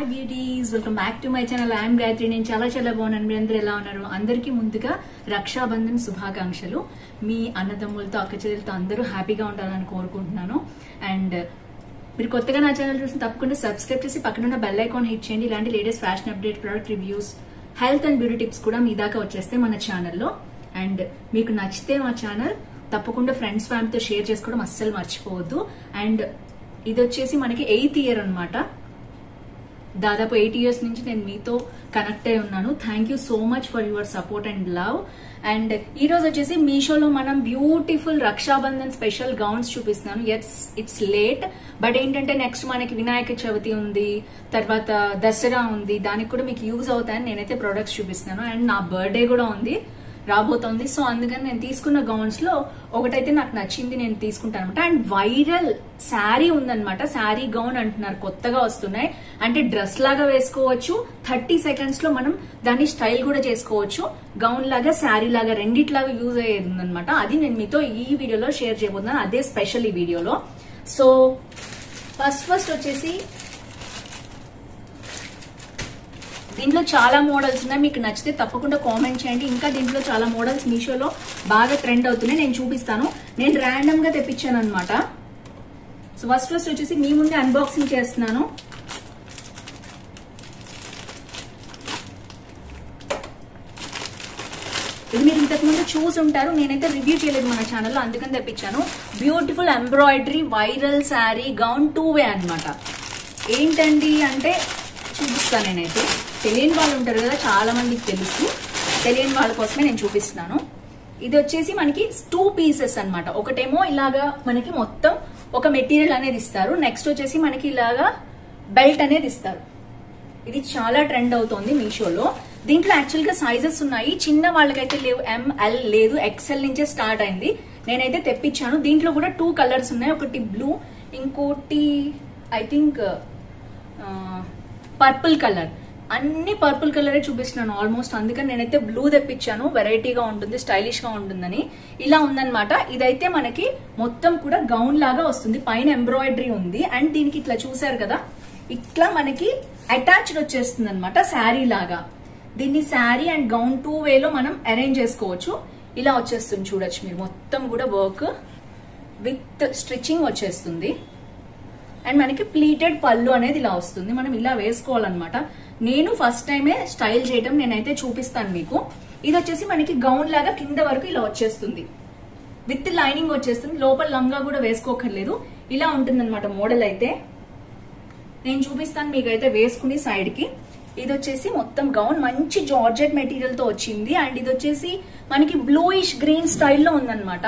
Hi beauties, welcome back to my channel. I'm Gayatri. నేను చాలా బాగున్నాను. మీరు అందరూ ఎలా ఉన్నారు? అందరికీ ముందుగా రక్షాబంధన్ శుభాకాంక్షలు. మీ అన్నదమ్ములతో అక్క చెల్లెలతో అందరూ హ్యాపీగా ఉండాలని కోరుకుంటున్నాను. అండ్ మీరు కొత్తగా నా ఛానల్ చూసి తప్పకుండా సబ్స్క్రైబ్ చేసి పక్కన ఉన్న బెల్ ఐకాన్ హిట్ చేయండి. ఇలాంటి latest fashion update, product reviews, health and beauty tips కూడా మీ దాకా వచ్చేస్తే మన ఛానల్లో. అండ్ మీకు నచ్చితే మా ఛానల్ తప్పకుండా ఫ్రెండ్స్ ఫ్యామిలీతో షేర్ చేసుకోవడం అస్సలు మర్చిపోవద్దు. అండ్ ఇది వచ్చేసి మనకి 8th ఇయర్ అనమాట. దాదాపు 8 years నుంచి నేను మీతో కనెక్ట్ అయి ఉన్నాను. Thank you so much for your support and love. And ఈ రోజు వచ్చేసి మీషోలో మనం బ్యూటిఫుల్ రక్షాబంధన్ స్పెషల్ గౌన్స్ చూపిస్తున్నాను. ఇట్స్ లేట్, బట్ ఏంటంటే నెక్స్ట్ మనకి వినాయక చవితి ఉంది, తర్వాత దసరా ఉంది, దానికి కూడా మీకు యూజ్ అవుతాయని నేనైతే ప్రొడక్ట్స్ చూపిస్తున్నాను. అండ్ నా బర్త్డే కూడా ఉంది, రాబోతోంది. సో అందుకని నేను తీసుకున్న గౌన్స్ లో ఒకటైతే నాకు నచ్చింది, నేను తీసుకుంటాను అనమాట. అండ్ వైరల్ శారీ ఉందనమాట. శారీ గౌన్ అంటున్నారు, కొత్తగా వస్తున్నాయి. అంటే డ్రెస్ లాగా వేసుకోవచ్చు, 30 seconds లో మనం దాన్ని స్టైల్ కూడా చేసుకోవచ్చు. గౌన్ లాగా, శారీ లాగా రెండిట్లాగా యూజ్ అయ్యేది ఉందనమాట. అది నేను మీతో ఈ వీడియోలో షేర్ చేయబోతున్నాను. అదే స్పెషల్ ఈ వీడియోలో. సో ఫస్ట్ వచ్చేసి దీంట్లో చాలా మోడల్స్ ఉన్నాయి. మీకు నచ్చితే తప్పకుండా కామెంట్ చేయండి. ఇంకా దీంట్లో చాలా మోడల్స్ మీషోలో బాగా ట్రెండ్ అవుతున్నాయి, నేను చూపిస్తాను. నేను ర్యాండమ్ గా తెప్పించాను అనమాట. సో ఫస్ట్ వచ్చేసి మీ ముందే అన్బాక్సింగ్ చేస్తున్నాను. ఇది మీరు ఇంతకు ముందు చూసి ఉంటారు, నేనైతే రివ్యూ చేయలేదు మన ఛానల్లో, అందుకని తెప్పించాను. Beautiful embroidery viral sari gown 2-way అనమాట. ఏంటండి అంటే చూపిస్తాను. నేనైతే తెలియని వాళ్ళు ఉంటారు కదా, చాలా మందికి తెలుసు. తెలియని వాళ్ళ కోసమే నేను చూపిస్తున్నాను. ఇది వచ్చేసి మనకి 2 pieces అనమాట. ఒకటేమో ఇలాగా మనకి మొత్తం ఒక మెటీరియల్ అనేది ఇస్తారు. నెక్స్ట్ వచ్చేసి మనకి ఇలాగా బెల్ట్ అనేది ఇస్తారు. ఇది చాలా ట్రెండ్ అవుతోంది మీషోలో. దీంట్లో యాక్చువల్ గా సైజెస్ ఉన్నాయి. చిన్న వాళ్ళకైతే లేవు, ML లేదు, XL నుంచే స్టార్ట్ అయింది. నేనైతే తెప్పించాను. దీంట్లో కూడా 2 కలర్స్ ఉన్నాయి. ఒకటి బ్లూ, ఇంకోటి ఐ థింక్ పర్పుల్ కలర్. అన్ని పర్పుల్ కలరే చూపిస్తున్నాను ఆల్మోస్ట్. అందుకని నేనైతే బ్లూ తెప్పించాను, వెరైటీగా ఉంటుంది, స్టైలిష్ గా ఉంటుందని. ఇలా ఉందన్నమాట. ఇదైతే మనకి మొత్తం కూడా గౌన్ లాగా వస్తుంది, పైన ఎంబ్రాయిడరీ ఉంది. అండ్ దీనికి ఇట్లా చూసారు కదా, ఇట్లా మనకి అటాచ్డ్ వచ్చేస్తుంది అనమాట, శారీ లాగా. దీన్ని శారీ అండ్ గౌన్ 2-way మనం అరేంజ్ చేసుకోవచ్చు. ఇలా వచ్చేస్తుంది, చూడొచ్చు మీరు. మొత్తం కూడా వర్క్ విత్ స్టిచ్చింగ్ వచ్చేస్తుంది. అండ్ మనకి ప్లీటెడ్ పళ్ళు అనేది ఇలా వస్తుంది. మనం ఇలా వేసుకోవాలన్నమాట. నేను ఫస్ట్ టైమే స్టైల్ చేయడం, నేనైతే చూపిస్తాను మీకు. ఇది వచ్చేసి మనకి గౌన్ లాగా కింద వరకు ఇలా వచ్చేస్తుంది, విత్ లైనింగ్ వచ్చేస్తుంది. లోపల లంగా కూడా వేసుకోకర్లేదు. ఇలా ఉంటుందన్నమాట మోడల్ అయితే. నేను చూపిస్తాను మీకైతే వేసుకుని సైడ్ కి. ఇది వచ్చేసి మొత్తం గౌన్ మంచి జార్జెట్ మెటీరియల్ తో వచ్చింది. అండ్ ఇది వచ్చేసి మనకి బ్లూయిష్ గ్రీన్ స్టైల్లో ఉందన్నమాట.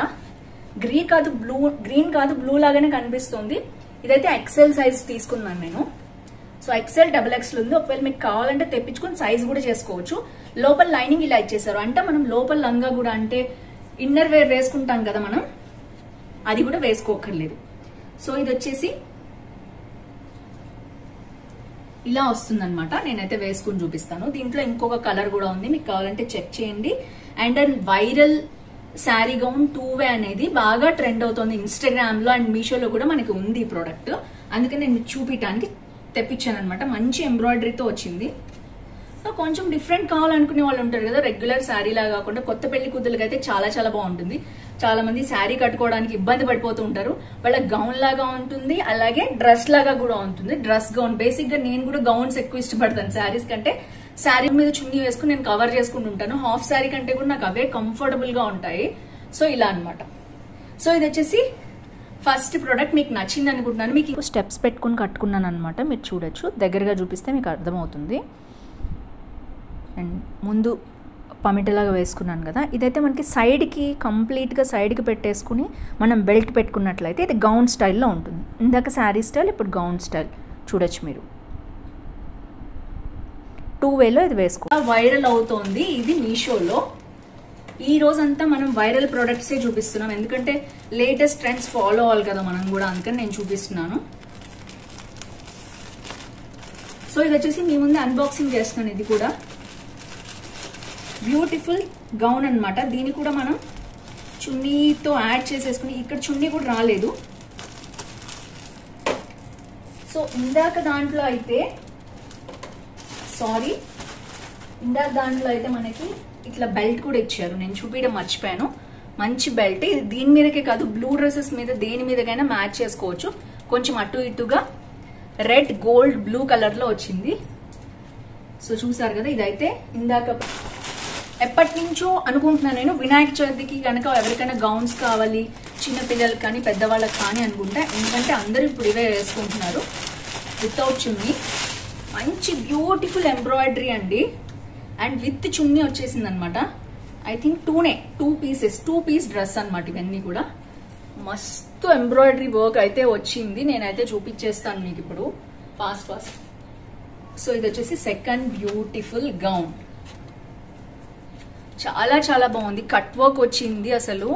గ్రీన్ కాదు బ్లూ లాగానే కనిపిస్తుంది. ఇదైతే XL సైజ్ తీసుకున్నాను నేను. సో XL, XXL ఉంది. ఒకవేళ మీకు కావాలంటే తెప్పించుకుని సైజ్ కూడా చేసుకోవచ్చు. లోపల లైనింగ్ ఇలా ఇచ్చేసారు. అంటే మనం లోపల లంగా కూడా, అంటే ఇన్నర్ వేర్ వేసుకుంటాం కదా మనం, అది కూడా వేసుకోకర్లేదు. సో ఇది వచ్చేసి ఇలా వస్తుందన్నమాట. నేనైతే వేసుకుని చూపిస్తాను. దీంట్లో ఇంకొక కలర్ కూడా ఉంది, మీకు కావాలంటే చెక్ చేయండి. And viral sari gown 2-way అనేది బాగా ట్రెండ్ అవుతుంది ఇన్స్టాగ్రామ్ లో అండ్ మీషోలో కూడా మనకి ఉంది ఈ ప్రోడక్ట్. అందుకని నేను చూపించడానికి తెప్పించాను అనమాట. మంచి ఎంబ్రాయిడరీతో వచ్చింది. సో కొంచెం డిఫరెంట్ కావాలనుకునే వాళ్ళు ఉంటారు కదా, రెగ్యులర్ శారీ లాగా కాకుండా. కొత్త పెళ్లి కూతుళ్ళకి అయితే చాలా బాగుంటుంది. చాలా మంది శారీ కట్టుకోవడానికి ఇబ్బంది పడిపోతూ ఉంటారు. వాళ్ళ గౌన్ లాగా ఉంటుంది, అలాగే డ్రెస్ లాగా కూడా ఉంటుంది. డ్రెస్ గౌన్, బేసిక్ గా నేను కూడా గౌన్స్ ఎక్కువ ఇష్టపడతాను శారీస్ కంటే. శారీ మీద చున్నీ వేసుకుని నేను కవర్ చేసుకుని ఉంటాను. హాఫ్ శారీ కంటే కూడా నాకు అవే కంఫర్టబుల్ గా ఉంటాయి. సో ఇలా అనమాట. సో ఇది వచ్చేసి ఫస్ట్ ప్రోడక్ట్. మీకు నచ్చింది అనుకుంటున్నాను. మీకు స్టెప్స్ పెట్టుకుని కట్టుకున్నాను అనమాట. మీరు చూడొచ్చు, దగ్గరగా చూపిస్తే మీకు అర్థమవుతుంది. అండ్ ముందు పమిటలాగా వేసుకున్నాను కదా. ఇదైతే మనకి సైడ్కి, కంప్లీట్గా సైడ్కి పెట్టేసుకుని మనం బెల్ట్ పెట్టుకున్నట్లయితే ఇది గౌన్ స్టైల్లో ఉంటుంది. ఇందాక శారీ స్టైల్, ఇప్పుడు గౌన్ స్టైల్. చూడొచ్చు మీరు. 2-wayలో ఇది వేసుకో. వైరల్ అవుతోంది ఇది మీషోలో. ఈ రోజంతా మనం వైరల్ ప్రొడక్ట్సే చూపిస్తున్నాం, ఎందుకంటే లేటెస్ట్ ట్రెండ్స్ ఫాలో అవ్వాలి కదా మనం కూడా, అందుకని నేను చూపిస్తున్నాను. సో ఇది వచ్చేసి మీ ముందు అన్బాక్సింగ్ చేస్తున్నాను. ఇది కూడా బ్యూటిఫుల్ గౌన్ అనమాట. దీన్ని కూడా మనం చున్నీతో యాడ్ చేసేసుకుని, ఇక్కడ చున్నీ కూడా రాలేదు. సో ఇందాక దాంట్లో అయితే సారీ, ఇందాక దాంట్లో అయితే మనకి ఇట్లా బెల్ట్ కూడా ఇచ్చారు, నేను చూపించడం మర్చిపోయాను. మంచి బెల్ట్, ఇది దీని మీదకే కాదు బ్లూ డ్రెస్సెస్ మీద దేని మీదకైనా మ్యాచ్ చేసుకోవచ్చు. కొంచెం అటు ఇటుగా రెడ్ గోల్డ్ బ్లూ కలర్ లో వచ్చింది. సో చూసారు కదా, ఇదైతే ఇందాక ఎప్పటి నుంచో అనుకుంటున్నాను నేను, వినాయక చవితికి కనుక ఎవరికైనా గౌన్స్ కావాలి చిన్న పిల్లలకి కానీ పెద్దవాళ్ళకి కానీ అనుకుంటా. ఎందుకంటే అందరూ ఇప్పుడు ఇవే వేసుకుంటున్నారు వితౌట్ చున్నీ. మంచి బ్యూటిఫుల్ ఎంబ్రాయిడరీ అండి, అండ్ విత్ చున్నీ వచ్చేసింది అనమాట. I think two piece dress అనమాట. ఇవన్నీ కూడా మస్తు ఎంబ్రాయిడరీ వర్క్ అయితే వచ్చింది. నేనైతే చూపించేస్తాను మీకు ఇప్పుడు ఫాస్ట్. సో ఇది వచ్చేసి సెకండ్ బ్యూటిఫుల్ గౌన్. చాలా చాలా బాగుంది, కట్ వర్క్ వచ్చింది, అసలు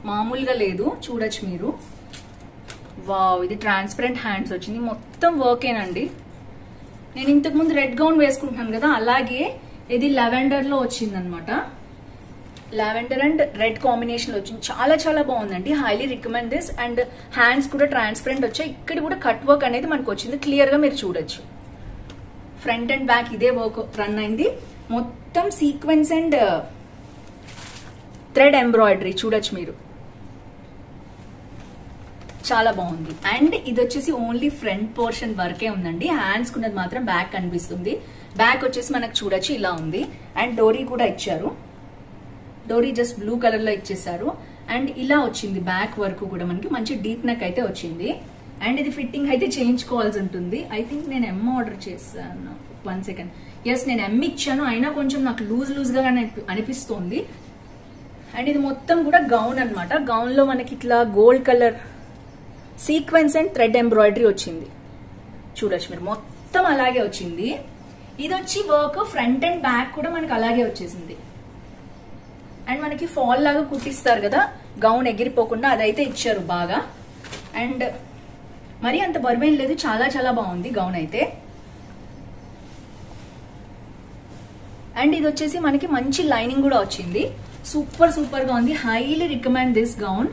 మామూలుగా లేదు. చూడొచ్చు మీరు. వావ్, ఇది ట్రాన్స్పరెంట్ హ్యాండ్స్ వచ్చింది, మొత్తం వర్కేనండి. నేను ఇంతకు ముందు రెడ్ గౌన్ వేసుకుంటున్నాను కదా, అలాగే ఇది లావెండర్ లో వచ్చింది అనమాట. లావెండర్ అండ్ రెడ్ కాంబినేషన్ లో వచ్చింది. చాలా చాలా బాగుందండి, highly recommend this. And hands కూడా ట్రాన్స్పరెంట్ వచ్చాయి. ఇక్కడ కూడా కట్ వర్క్ అనేది మనకు వచ్చింది, క్లియర్ గా మీరు చూడొచ్చు. ఫ్రంట్ అండ్ బ్యాక్ ఇదే వర్క్ రన్ అయింది. మొత్తం సీక్వెన్స్ అండ్ థ్రెడ్ ఎంబ్రాయిడరీ చూడొచ్చు మీరు, చాలా బాగుంది. అండ్ ఇది వచ్చేసి ఓన్లీ ఫ్రంట్ పోర్షన్ వరకే ఉందండి, హ్యాండ్స్ కున్నది మాత్రం బ్యాక్ కనిపిస్తుంది. బ్యాక్ వచ్చేసి మనకు చూడొచ్చు ఇలా ఉంది. అండ్ డోరీ కూడా ఇచ్చారు, డోరీ జస్ట్ బ్లూ కలర్ లో ఇచ్చేసారు. అండ్ ఇలా వచ్చింది బ్యాక్ వరకు కూడా మనకి మంచి డీప్ నెక్ అయితే వచ్చింది. అండ్ ఇది ఫిట్టింగ్ అయితే చేయించుకోవాల్సి ఉంటుంది. ఐ థింక్ నేను ఎమ్ ఆర్డర్ చేశాను, 1 సెకండ్. ఎస్, నేను ఎమ్ ఇచ్చాను, అయినా కొంచెం నాకు లూజ్ గా అనిపిస్తోంది. అండ్ ఇది మొత్తం కూడా గౌన్ అనమాట. గౌన్ లో మనకి ఇట్లా gold colour sequence and thread embroidery వచ్చింది, చూడొచ్చు మీరు, మొత్తం అలాగే వచ్చింది. ఇది వచ్చి వర్క్ ఫ్రంట్ అండ్ బ్యాక్ కూడా మనకి అలాగే వచ్చేసింది. అండ్ మనకి ఫాల్ లాగా కుట్టిస్తారు కదా గౌన్ ఎగిరిపోకుండా, అదైతే ఇచ్చారు బాగా. అండ్ మరి అంత బరువేం లేదు, చాలా చాలా బాగుంది గౌన్ అయితే. అండ్ ఇది వచ్చేసి మనకి మంచి లైనింగ్ కూడా వచ్చింది, సూపర్ గా ఉంది. Highly recommend this gown.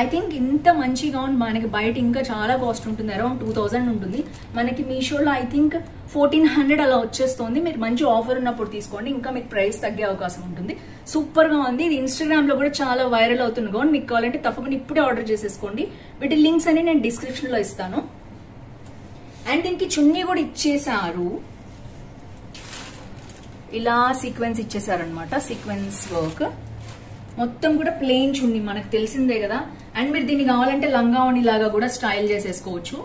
I think ఇంత మంచి గౌన్ మనకి బయట ఇంకా చాలా కాస్ట్ ఉంటుంది, అరౌండ్ 2000 ఉంటుంది. మనకి మీషోలో ఐ థింక్ 1400 అలా వచ్చేస్తుంది. మీరు మంచి ఆఫర్ ఉన్నప్పుడు తీసుకోండి, ఇంకా మీకు ప్రైస్ తగ్గే అవకాశం ఉంటుంది. సూపర్ గా ఉంది. ఇది ఇన్స్టాగ్రామ్ లో కూడా చాలా వైరల్ అవుతుంది గౌన్. మీకు కావాలంటే తప్పకుండా ఇప్పుడే ఆర్డర్ చేసేసుకోండి. వీటి లింక్స్ అని నేను డిస్క్రిప్షన్ లో ఇస్తాను. అండ్ దీనికి చున్నీ కూడా ఇచ్చేసారు, ఇలా సీక్వెన్స్ ఇచ్చేసారనమాట, సీక్వెన్స్ వర్క్. మొత్తం కూడా ప్లెయిన్ చున్నీ, మనకు తెలిసిందే కదా. అండ్ మీరు దీన్ని కావాలంటే లంగావణి లాగా కూడా స్టైల్ చేసేసుకోవచ్చు.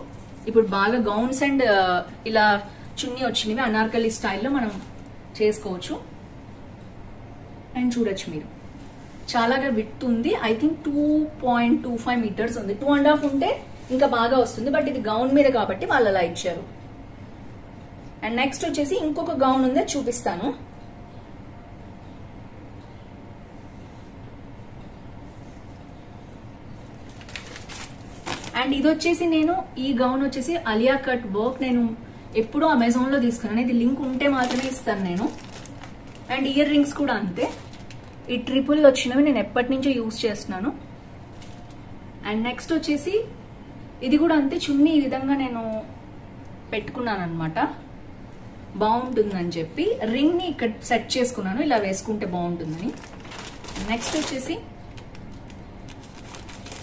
ఇప్పుడు బాగా గౌన్స్ అండ్ ఇలా చున్నీ వచ్చినవి అనార్కలి స్టైల్లో మనం చేసుకోవచ్చు. అండ్ చూడొచ్చు మీరు, చాలాగా విడ్త్ ఉంది. ఐ థింక్ 2.25 మీటర్స్ ఉంది. 2.5 ఉంటే ఇంకా బాగా వస్తుంది, బట్ ఇది గౌన్ మీద కాబట్టి వాళ్ళు అలా ఇచ్చారు. అండ్ నెక్స్ట్ వచ్చేసి ఇంకొక గౌన్ ఉంది, చూపిస్తాను. అండ్ ఇది వచ్చేసి నేను ఈ గౌన్ వచ్చేసి అలియా కట్ వర్క్ నేను ఎప్పుడూ అమెజాన్ లో తీసుకున్నాను. ఇది లింక్ ఉంటే మాత్రమే ఇస్తాను నేను. అండ్ ఇయర్ రింగ్స్ కూడా అంతే, ఈ ట్రిపుల్ వచ్చినవి నేను ఎప్పటి నుంచో యూజ్ చేస్తున్నాను. అండ్ నెక్స్ట్ వచ్చేసి ఇది కూడా అంతే, చున్నీ ఈ విధంగా నేను పెట్టుకున్నాను అనమాట, బాగుంటుందని చెప్పి రింగ్ ని ఇక్కడ సెట్ చేసుకున్నాను, ఇలా వేసుకుంటే బాగుంటుందని. నెక్స్ట్ వచ్చేసి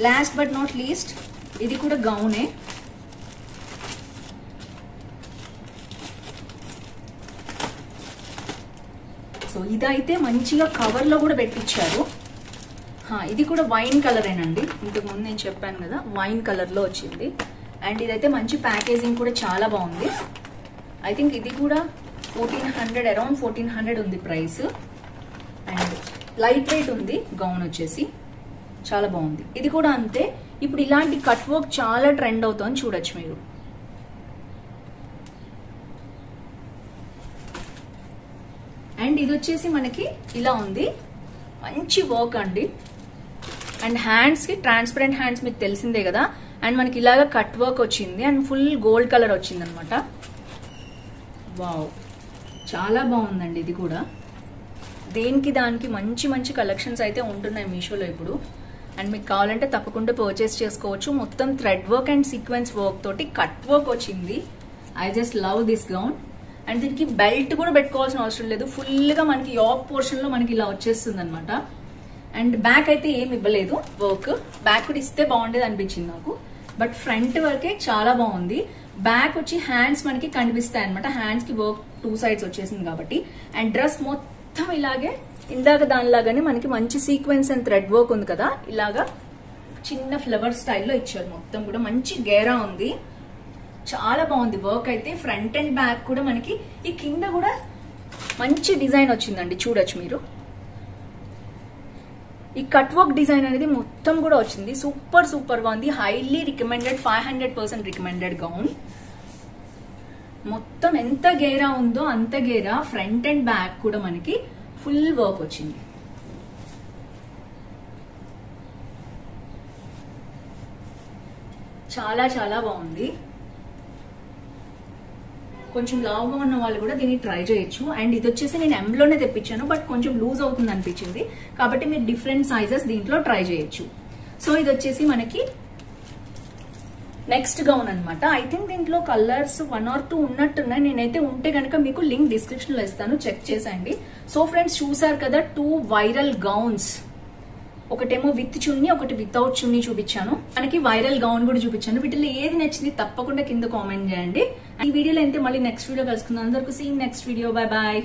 లాస్ట్ బట్ నాట్ లీస్ట్, ఇది కూడా గౌనే. సో ఇదైతే మంచిగా కవర్ లో కూడా పెట్టించారు. ఇది కూడా వైన్ కలరేనండి, ఇంతకు ముందు నేను చెప్పాను కదా వైన్ కలర్ లో వచ్చింది. అండ్ ఇదైతే మంచి ప్యాకేజింగ్ కూడా చాలా బాగుంది. ఐ థింక్ ఇది కూడా 1400, అరౌండ్ 1400 ఉంది ప్రైస్. అండ్ లైట్ వెయిట్ ఉంది గౌన్ వచ్చేసి, చాలా బాగుంది. ఇది కూడా అంతే, ఇప్పుడు ఇలాంటి కట్ వర్క్ చాలా ట్రెండ్ అవుతుంది, చూడొచ్చు మీరు. అండ్ ఇది వచ్చేసి మనకి ఇలా ఉంది, మంచి వర్క్ అండి. అండ్ హ్యాండ్స్ కి ట్రాన్స్పరెంట్ హ్యాండ్స్ మీకు తెలిసిందే కదా. అండ్ మనకి ఇలాగా కట్ వర్క్ వచ్చింది అండ్ ఫుల్ గోల్డ్ కలర్ వచ్చింది అనమాట. వావ్, చాలా బాగుందండి ఇది కూడా. దేనికి దానికి మంచి మంచి కలెక్షన్స్ అయితే ఉంటున్నాయి మీషోలో ఇప్పుడు. అండ్ మీకు కావాలంటే తప్పకుండా పర్చేస్ చేసుకోవచ్చు. మొత్తం thread work and sequence work తోటి కట్ వర్క్ వచ్చింది. I just love this gown. And దీనికి బెల్ట్ కూడా పెట్టుకోవాల్సిన అవసరం లేదు, ఫుల్ గా మనకి యోక్ పోర్షన్ లో మనకి ఇలా వచ్చేస్తుంది అనమాట. అండ్ బ్యాక్ అయితే ఏమి ఇవ్వలేదు వర్క్, బ్యాక్ కూడా ఇస్తే బాగుండేది అనిపించింది నాకు, బట్ ఫ్రంట్ వర్కే చాలా బాగుంది. బ్యాక్ వచ్చి హ్యాండ్స్ మనకి కనిపిస్తాయి అనమాట, హ్యాండ్స్ కి వర్క్ 2 sides వచ్చేసింది కాబట్టి. అండ్ డ్రెస్ మొత్తం ఇలాగే ఇందాక దానిలాగానే మనకి మంచి సీక్వెన్స్ అండ్ థ్రెడ్ వర్క్ ఉంది కదా, ఇలాగా చిన్న ఫ్లవర్ స్టైల్లో ఇచ్చారు. మొత్తం కూడా మంచి గేరా ఉంది, చాలా బాగుంది వర్క్ అయితే. ఫ్రంట్ అండ్ బ్యాక్ కూడా మనకి ఈ కింద కూడా మంచి డిజైన్ వచ్చిందండి, చూడొచ్చు మీరు. ఈ కట్ వర్క్ డిజైన్ అనేది మొత్తం కూడా వచ్చింది, సూపర్ సూపర్ గా ఉంది. Highly recommended, 500% recommended gown. మొత్తం ఎంత గేరా ఉందో అంత గేరా, ఫ్రంట్ అండ్ బ్యాక్ కూడా మనకి ఫుల్ వర్క్ వచ్చింది. చాలా చాలా బాగుంది. కొంచెం లావుగా ఉన్న వాళ్ళు కూడా దీన్ని ట్రై చేయొచ్చు. అండ్ ఇది వచ్చేసి నేను M లోనే తెప్పించాను, బట్ కొంచెం లూజ్ అవుతుంది అనిపించింది, కాబట్టి మీరు డిఫరెంట్ సైజెస్ దీంట్లో ట్రై చేయొచ్చు. సో ఇది వచ్చేసి మనకి నెక్స్ట్ గౌన్ అనమాట. ఐ థింక్ దీంట్లో కలర్స్ 1 or 2 ఉన్నట్టున్నాయి, నేనైతే ఉంటే కనుక మీకు లింక్ డిస్క్రిప్షన్ లో ఇస్తాను, చెక్ చేసేయండి. సో ఫ్రెండ్స్ చూసారు కదా 2 వైరల్ గౌన్స్, ఒకటేమో విత్ చున్నీ, ఒకటి వితౌట్ చున్నీ చూపించాను, మనకి వైరల్ గౌన్ కూడా చూపించాను. వీటిలో ఏది నచ్చింది తప్పకుండా కింద కామెంట్ చేయండి. ఈ వీడియోలో అయితే మళ్ళీ నెక్స్ట్ వీడియో కలుసుకుందాం. అందరికీ see next video, bye bye.